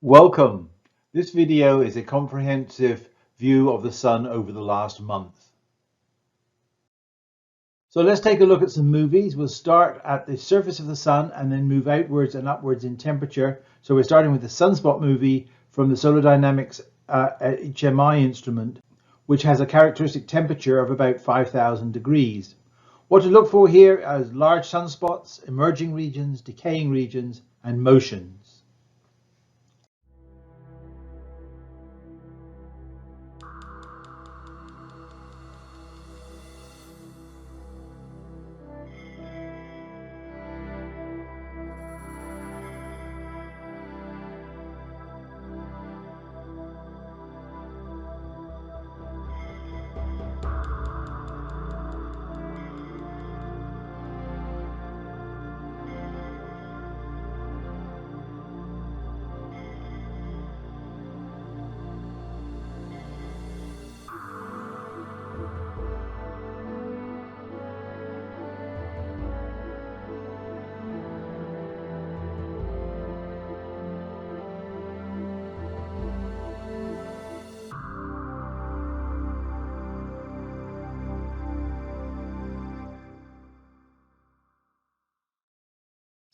Welcome. This video is a comprehensive view of the sun over the last month. So let's take a look at some movies. We'll start at the surface of the sun and then move outwards and upwards in temperature. So we're starting with the Sunspot movie from the Solar Dynamics HMI instrument, which has a characteristic temperature of about 5,000 degrees. What to look for here is large sunspots, emerging regions, decaying regions, and motions.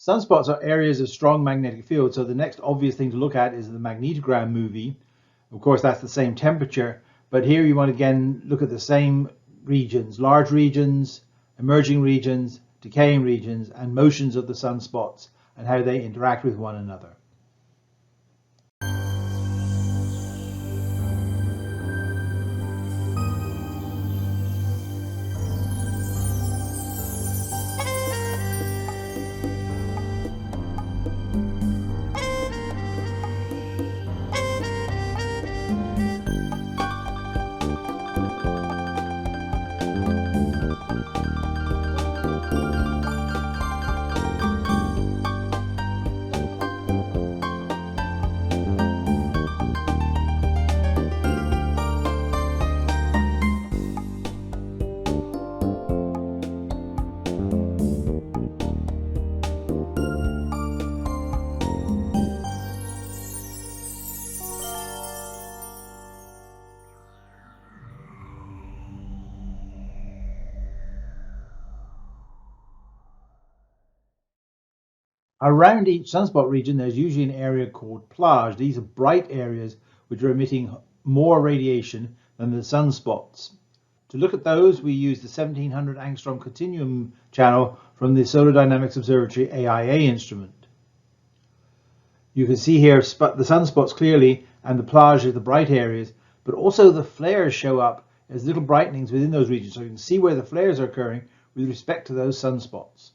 Sunspots are areas of strong magnetic field, so the next obvious thing to look at is the magnetogram movie. Of course, that's the same temperature, but here you want to again look at the same regions, large regions, emerging regions, decaying regions, and motions of the sunspots and how they interact with one another. Around each sunspot region, there's usually an area called plage. These are bright areas which are emitting more radiation than the sunspots. To look at those, we use the 1700 angstrom continuum channel from the Solar Dynamics Observatory AIA instrument. You can see here the sunspots clearly, and the plage are the bright areas, but also the flares show up as little brightenings within those regions, so you can see where the flares are occurring with respect to those sunspots.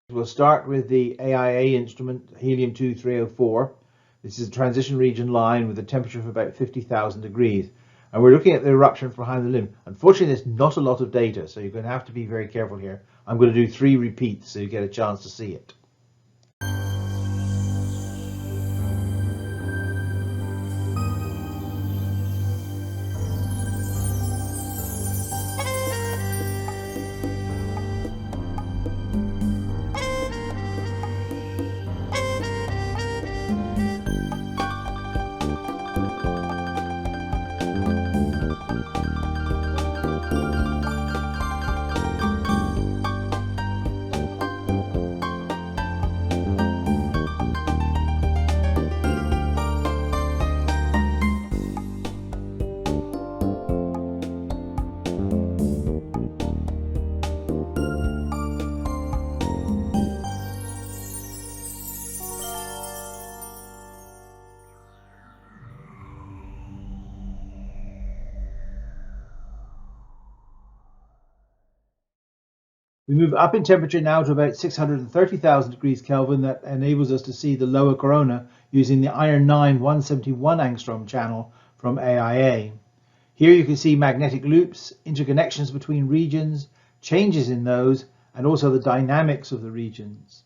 We'll start with the AIA instrument, helium-2 304. This is a transition region line with a temperature of about 50,000 degrees. And we're looking at the eruption from behind the limb. Unfortunately, there's not a lot of data, so you're going to have to be very careful here. I'm going to do 3 repeats so you get a chance to see it. We move up in temperature now to about 630,000 degrees Kelvin. That enables us to see the lower corona using the iron 9 171 angstrom channel from AIA. Here you can see magnetic loops, interconnections between regions, changes in those, and also the dynamics of the regions.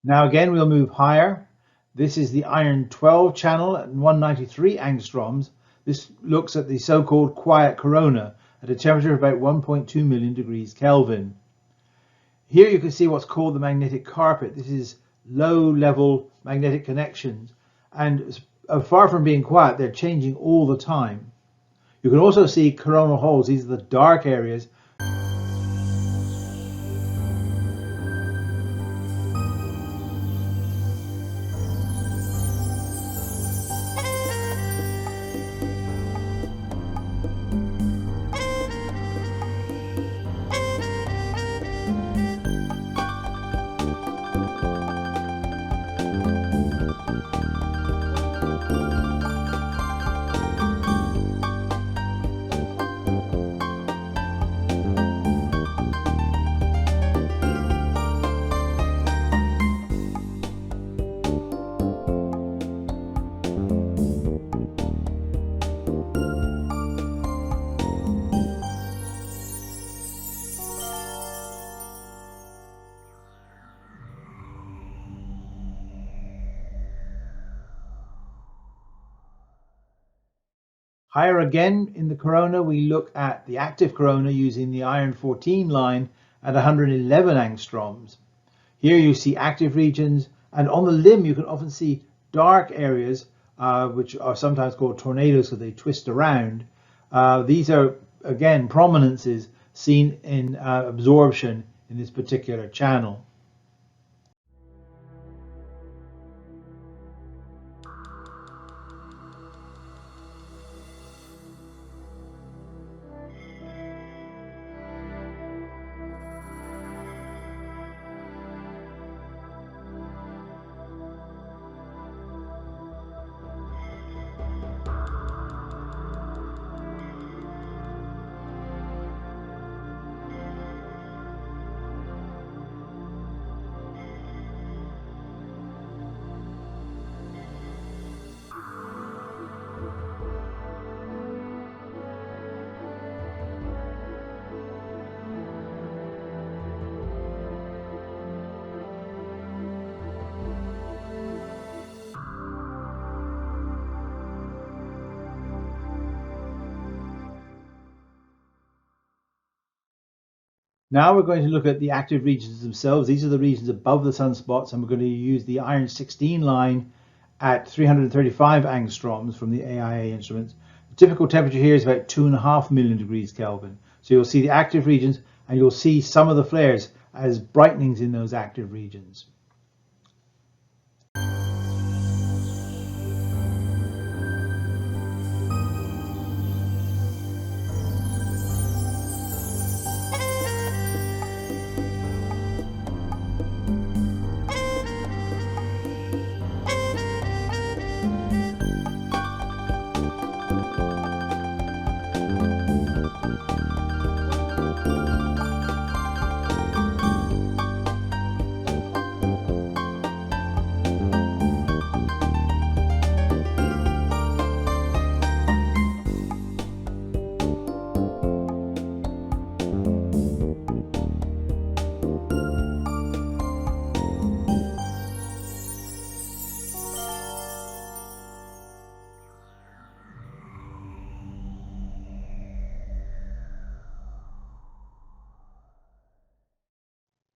Now again, we'll move higher. This is the iron 12 channel at 193 angstroms. This looks at the so-called quiet corona at a temperature of about 1.2 million degrees Kelvin. Here you can see what's called the magnetic carpet. This is low-level magnetic connections, and far from being quiet, they're changing all the time. You can also see coronal holes. These are the dark areas. Higher again in the corona, we look at the active corona using the iron 14 line at 111 angstroms. Here you see active regions, and on the limb you can often see dark areas, which are sometimes called tornadoes because they twist around. These are, again, prominences seen in absorption in this particular channel. Now we're going to look at the active regions themselves. These are the regions above the sunspots, and we're going to use the iron 16 line at 335 angstroms from the AIA instruments. The typical temperature here is about 2.5 million degrees Kelvin. So you'll see the active regions, and you'll see some of the flares as brightenings in those active regions.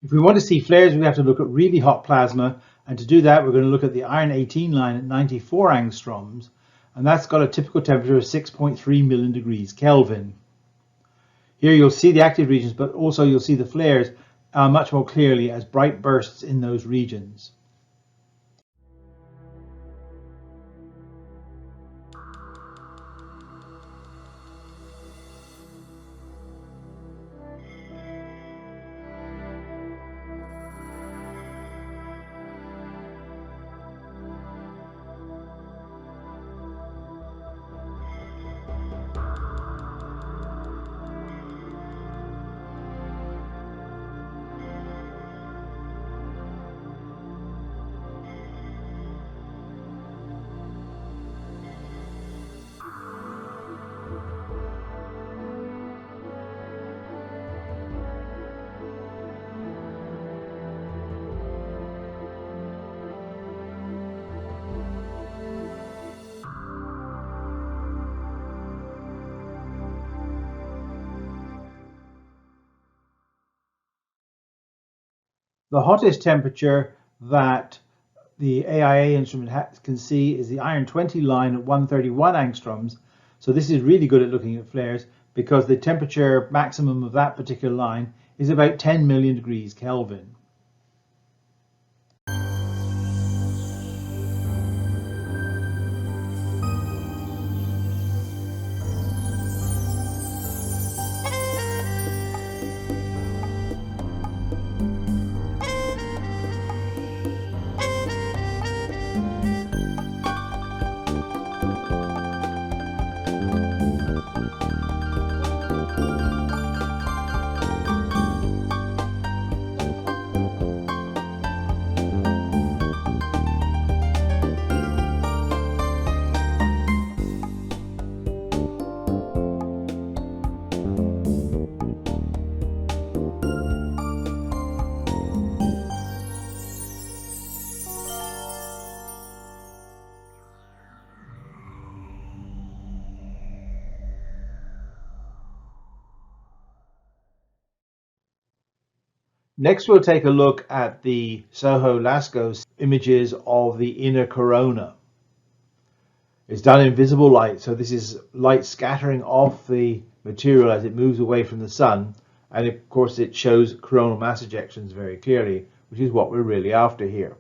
If we want to see flares, we have to look at really hot plasma, and to do that we're going to look at the iron 18 line at 94 angstroms, and that's got a typical temperature of 6.3 million degrees Kelvin. Here you'll see the active regions, but also you'll see the flares much more clearly as bright bursts in those regions. The hottest temperature that the AIA instrument can see is the iron 20 line at 131 angstroms. So this is really good at looking at flares because the temperature maximum of that particular line is about 10 million degrees Kelvin. Next, we'll take a look at the SOHO LASCO images of the inner corona. It's done in visible light, so this is light scattering off the material as it moves away from the sun, and of course it shows coronal mass ejections very clearly, which is what we're really after here.